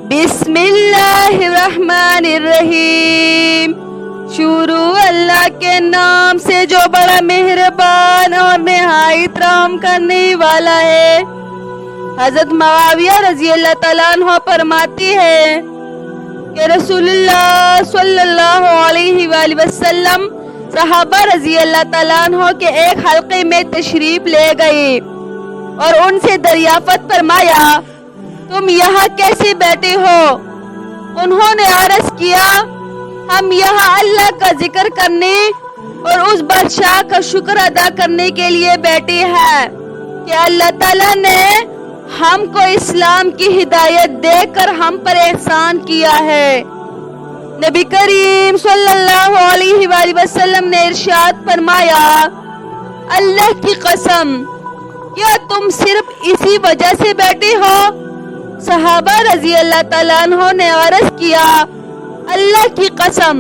بسم اللہ الرحمن الرحیم، شروع اللہ کے نام سے جو بڑا مہربان اور نہایت رحم کرنے والا ہے۔ حضرت معاویہ رضی اللہ تعالیٰ عنہ فرماتی ہے کہ رسول اللہ صلی اللہ علیہ وآلہ وسلم صحابہ رضی اللہ تعالیٰ عنہ کے ایک حلقے میں تشریف لے گئے اور ان سے دریافت فرمایا، تم یہاں کیسے بیٹھے ہو؟ انہوں نے عرض کیا، ہم یہاں اللہ کا ذکر کرنے اور اس بادشاہ کا شکر ادا کرنے کے لیے بیٹھے ہیں کہ اللہ تعالیٰ نے ہم کو اسلام کی ہدایت دے کر ہم پر احسان کیا ہے۔ نبی کریم صلی اللہ علیہ وآلہ وسلم نے ارشاد فرمایا، اللہ کی قسم، کیا تم صرف اسی وجہ سے بیٹھے ہو؟ صحابہ رضی اللہ تعالیٰ عنہ نے عرض کیا، اللہ کی قسم،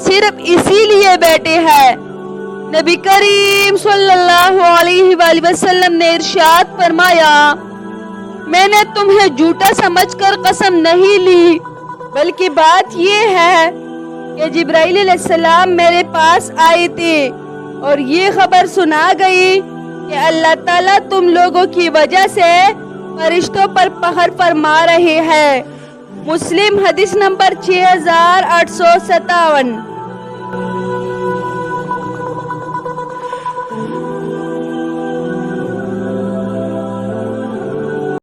صرف اسی لیے بیٹھے ہیں۔ نبی کریم صلی اللہ علیہ وآلہ وسلم نے ارشاد فرمایا، میں نے تمہیں جھوٹا سمجھ کر قسم نہیں لی، بلکہ بات یہ ہے کہ جبرائیل علیہ السلام میرے پاس آئے تھے اور یہ خبر سنا گئی کہ اللہ تعالیٰ تم لوگوں کی وجہ سے فرشتوں پر قہر فرما رہے ہیں۔ مسلم حدیث نمبر 6857۔